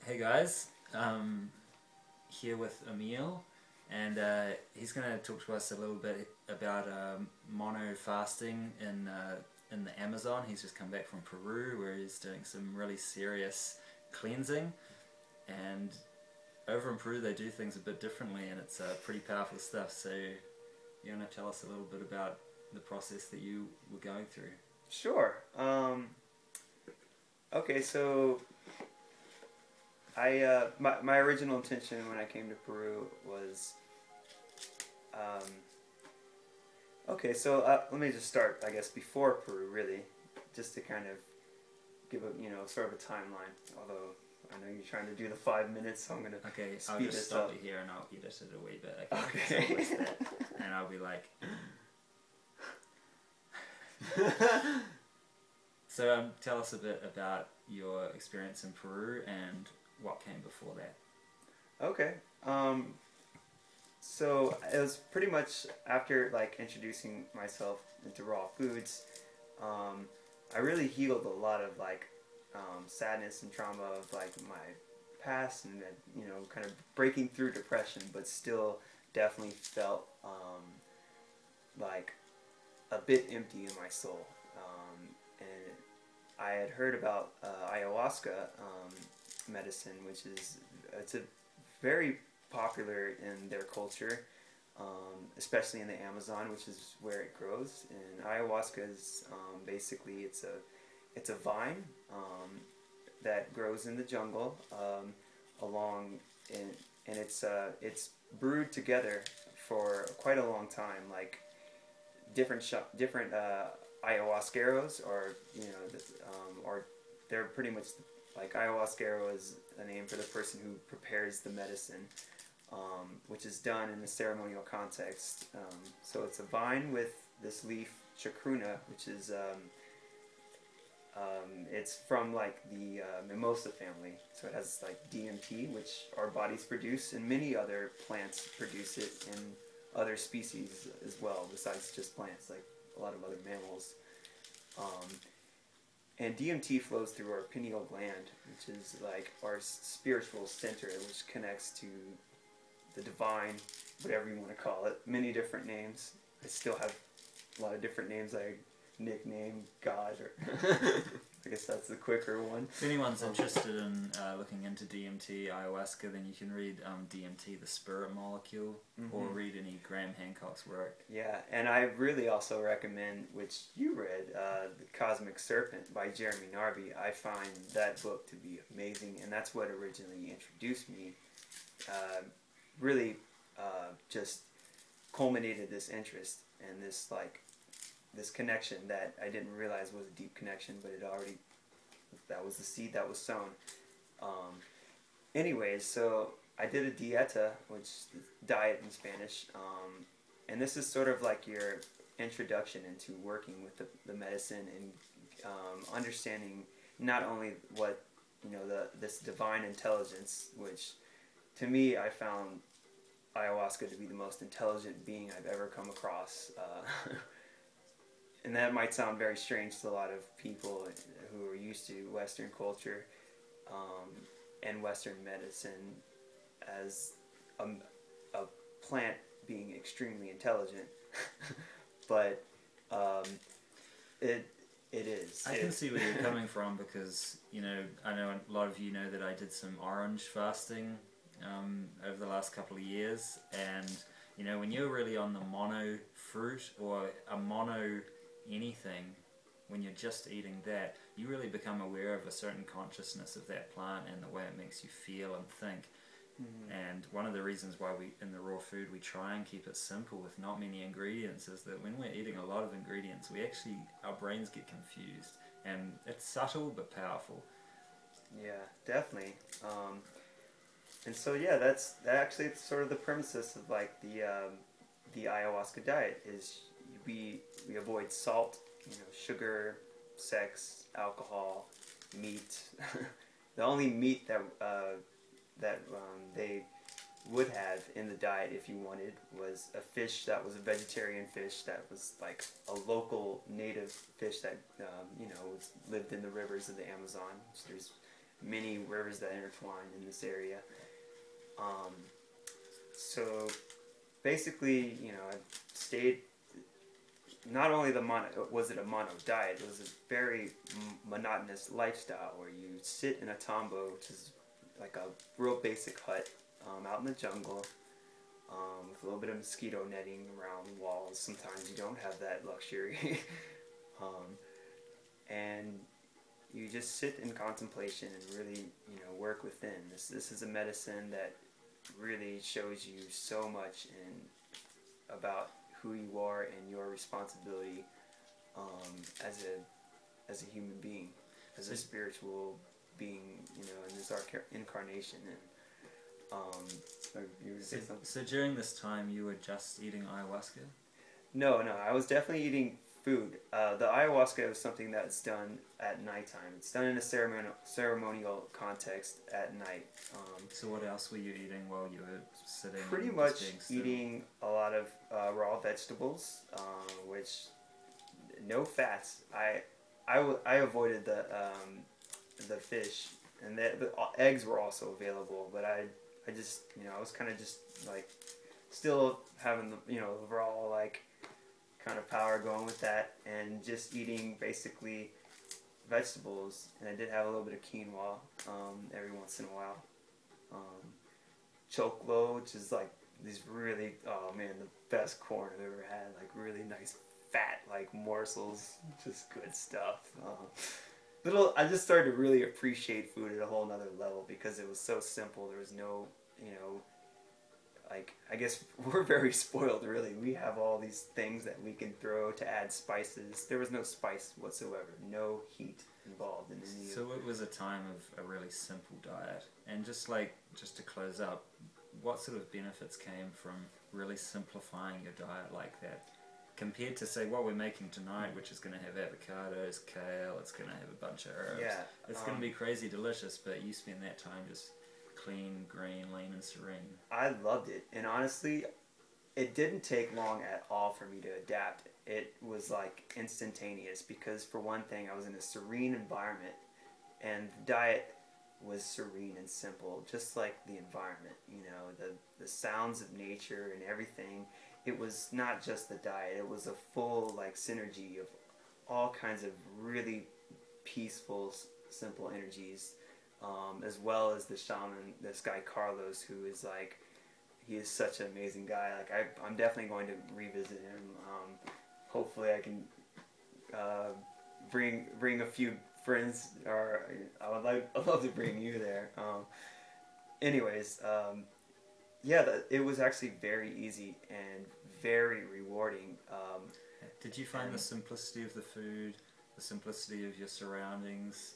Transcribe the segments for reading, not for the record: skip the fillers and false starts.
Hey guys, here with Emile, and he's going to talk to us a little bit about mono fasting in the Amazon. He's just come back from Peru, where he's doing some really serious cleansing, and over in Peru they do things a bit differently, and it's pretty powerful stuff. So you want to tell us a little bit about the process that you were going through? Sure. Okay, so my original intention when I came to Peru was let me just start, I guess, before Peru, really, just to kind of give a sort of a timeline. Although I know you're trying to do the 5 minutes, so I'm gonna I'll speed just this up. stop you here and I'll edit it a wee bit. Okay. So that, and I'll be like. So tell us a bit about your experience in Peru and what came before that. Okay. So it was pretty much after introducing myself into raw foods. I really healed a lot of sadness and trauma of my past, and kind of breaking through depression, but still definitely felt like a bit empty in my soul. And I had heard about ayahuasca medicine, it's a very popular in their culture, especially in the Amazon, which is where it grows. And ayahuasca is basically it's a vine that grows in the jungle and it's brewed together for quite a long time. Like different ayahuasqueros, or they're pretty much like ayahuasquero is a name for the person who prepares the medicine, which is done in a ceremonial context. So it's a vine with this leaf chacruna, which is it's from the mimosa family. So it has DMT, which our bodies produce, and many other plants produce it, and other species as well, besides just plants, like a lot of other mammals. And DMT flows through our pineal gland, which is our spiritual center, which connects to the divine, whatever you want to call it. Many different names. I still have a lot of different names I nickname God, or I guess that's the quicker one. If anyone's interested in looking into DMT, ayahuasca, then you can read DMT, the Spirit Molecule, or read any Graham Hancock's work. Yeah, and I really also recommend, which you read, The Cosmic Serpent by Jeremy Narby. I find that book to be amazing, and that's what originally introduced me. Really just culminated this interest and this connection that I didn't realize was a deep connection, but that was the seed that was sown. Anyways, so I did a dieta, which is diet in Spanish, and this is sort of like your introduction into working with the medicine and understanding not only what this divine intelligence, which to me I found ayahuasca to be the most intelligent being I've ever come across. And that might sound very strange to a lot of people who are used to Western culture and Western medicine as a plant being extremely intelligent, but it is. I can see where you're coming from, because I know a lot of you know that I did some orange fasting over the last couple of years, and when you're really on the mono fruit or a mono anything, when you're just eating that, you really become aware of a certain consciousness of that plant and the way it makes you feel and think. And one of the reasons why in the raw food we try and keep it simple with not many ingredients is that when we're eating a lot of ingredients, our brains get confused, and it's subtle but powerful. Yeah, definitely. And so yeah, that's actually sort of the premises of the ayahuasca diet is we avoid salt, sugar, sex, alcohol, meat. The only meat that they would have in the diet, if you wanted, was a fish that was a vegetarian fish that was a local native fish that lived in the rivers of the Amazon. So there's many rivers that intertwine in this area. Um, so basically, you know, I stayed. Not only was it a mono diet, it was a very monotonous lifestyle where you sit in a tambo, which is like a real basic hut out in the jungle, with a little bit of mosquito netting around the walls. Sometimes you don't have that luxury. And you just sit in contemplation and really, you know, work within. This is a medicine that really shows you so much about who you are and your responsibility as a human being, as a spiritual being, you know, in this incarnation. And you were say something? So during this time, you were just eating ayahuasca? No, I was definitely eating food. The ayahuasca is something that's done at nighttime. It's done in a ceremonial context at night. So what else were you eating while you were sitting? Pretty much eating a lot of raw vegetables, which no fats. I avoided the fish, and the eggs were also available, but I just, you know, I was kind of just like still having the, you know, the raw like kind of power going with that, and just eating basically vegetables. And I did have a little bit of quinoa every once in a while. Choclo, which is like these really, oh man, the best corn I've ever had. Like really nice fat like morsels, just good stuff. I just started to really appreciate food at a whole nother level because it was so simple. There was no, you know, like, I guess we're very spoiled, really. We have all these things that we can throw to add spices. There was no spice whatsoever, no heat involved in any of it. So it was a time of a really simple diet. And just to close up, what sort of benefits came from really simplifying your diet like that? Compared to, say, what we're making tonight, which is going to have avocados, kale, it's going to have a bunch of herbs. Yeah, it's going to be crazy delicious, but you spend that time just clean, green, lean, and serene. I loved it. And honestly, it didn't take long at all for me to adapt. It was like instantaneous because, for one thing, I was in a serene environment, and the diet was serene and simple, just like the environment, you know, the sounds of nature and everything. It was not just the diet, it was a full like synergy of all kinds of really peaceful, simple energies, as well as the shaman, this guy Carlos, who is like, he is such an amazing guy. Like I'm definitely going to revisit him. Hopefully I can bring a few friends, or I'd love to bring you there. Anyways, yeah, it was actually very easy and very rewarding. Did you find the simplicity of the food, the simplicity of your surroundings,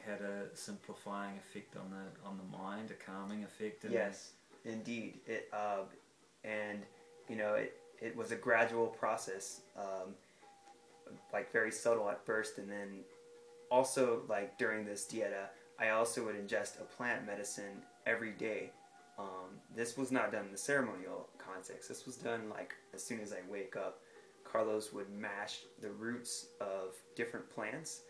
had a simplifying effect on the mind, a calming effect? Yes, indeed. It and you know, it was a gradual process, like very subtle at first, and then also like during this dieta, I also would ingest a plant medicine every day. This was not done in the ceremonial context. This was done like as soon as I wake up. Carlos would mash the roots of different plants,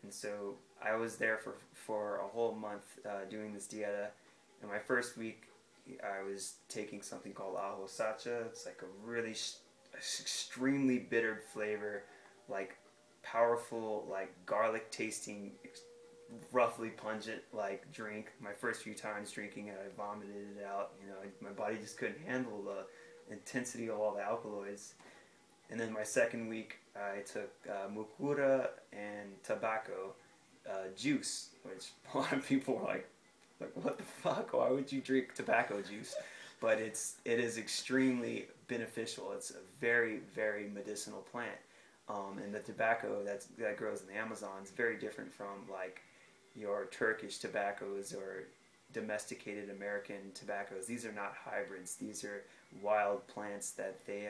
and so I was there for a whole month doing this dieta. In my first week, I was taking something called ajo sacha. It's like a really extremely bitter flavor, like powerful, like garlic tasting, roughly pungent like drink. My first few times drinking it, I vomited it out. You know, my body just couldn't handle the intensity of all the alkaloids. And then my second week, I took mucura and tobacco juice, which a lot of people were like, what the fuck? Why would you drink tobacco juice? But it is extremely beneficial. It's a very, very medicinal plant. And the tobacco that grows in the Amazon is very different from like your Turkish tobaccos or domesticated American tobaccos. These are not hybrids. These are wild plants that they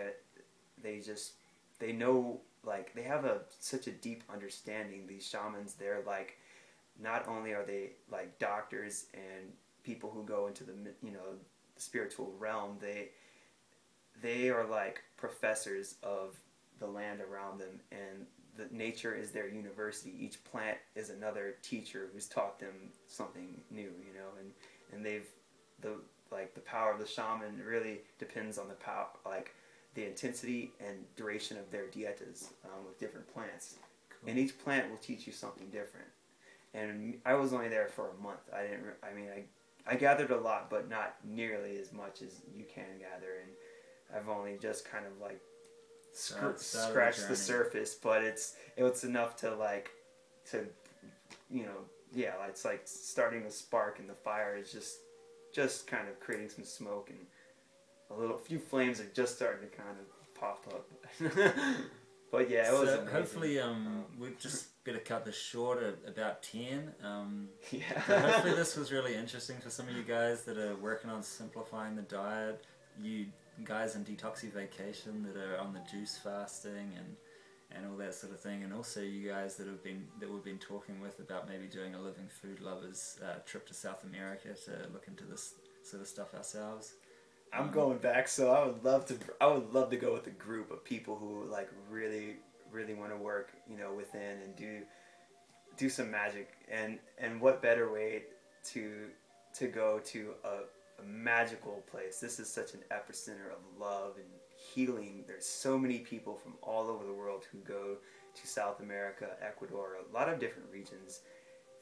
know, like, they have such a deep understanding. These shamans, they're like, not only are they like doctors and people who go into the, you know, the spiritual realm, they are like professors of the land around them, and the nature is their university. Each plant is another teacher who's taught them something new, you know, and they've the power of the shaman really depends on the power, like the intensity and duration of their dietas with different plants. Cool. And each plant will teach you something different. And I was only there for a month. I gathered a lot, but not nearly as much as you can gather. And I've only just kind of like scratched the surface, but it's enough to it's like starting a spark, and the fire is just kind of creating some smoke, and a few flames are just starting to kind of pop up. But yeah, it was amazing. Hopefully we've just better cut this short at about 10. Yeah. Hopefully this was really interesting for some of you guys that are working on simplifying the diet, you guys in detoxification that are on the juice fasting and all that sort of thing, and also you guys that we've been talking with about maybe doing a Living Food Lovers trip to South America to look into this sort of stuff ourselves. I'm going back, so I would love to go with a group of people who like really want to work, you know, within and do some magic, and what better way to go to a magical place. This is such an epicenter of love and healing. There's so many people from all over the world who go to South America, Ecuador, a lot of different regions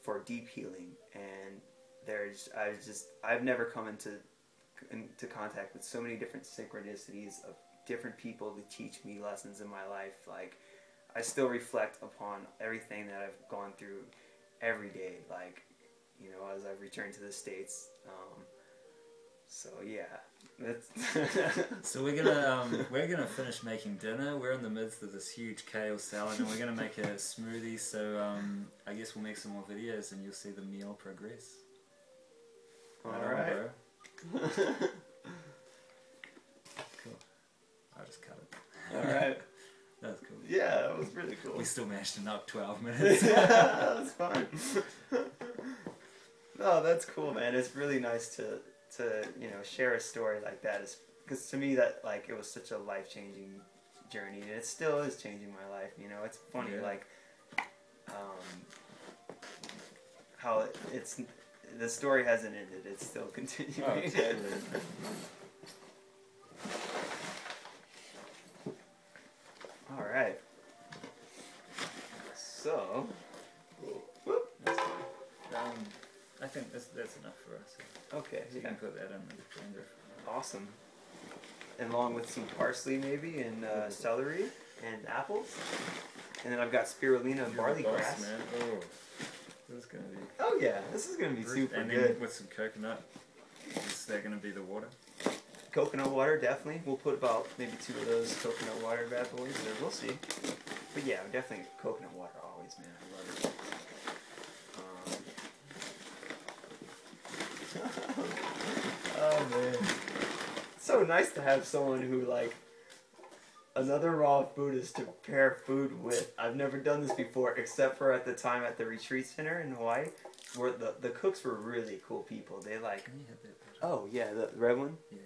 for deep healing, and I've never come into contact with so many different synchronicities of different people to teach me lessons in my life. Like, I still reflect upon everything that I've gone through every day, like, you know, as I've returned to the States. So yeah, that's so we're gonna finish making dinner. We're in the midst of this huge kale salad, and we're gonna make a smoothie. So I guess we'll make some more videos, and you'll see the meal progress. All right. Cool. I'll just cut it. All right. That was cool. Yeah, that was really cool. We still managed to knock 12 minutes. Yeah, that was fun. No, that's cool, man. It's really nice to you know, share a story like that, because to me that, like, it was such a life-changing journey, and it still is changing my life. You know, it's funny, like how the story hasn't ended. It's still continuing. Oh, totally. All right. So, I think that's enough for us. Okay, so you can put that in the blender. Awesome. And along with some parsley maybe, and celery, and apples. And then I've got spirulina and barley grass. Man. Oh, this is going to be... Oh yeah, this is going to be super and good. And with some coconut. Is that going to be the water? Coconut water, definitely. We'll put about maybe 2 of those coconut water bad boys in there. We'll see. But yeah, definitely coconut water always, man. I love it. Oh man, it's so nice to have someone who, like, another raw Buddhist to pair food with. I've never done this before, except for at the time at the retreat center in Hawaii, where the cooks were really cool people. They like, Can you hit that? oh yeah, the red one. Yeah.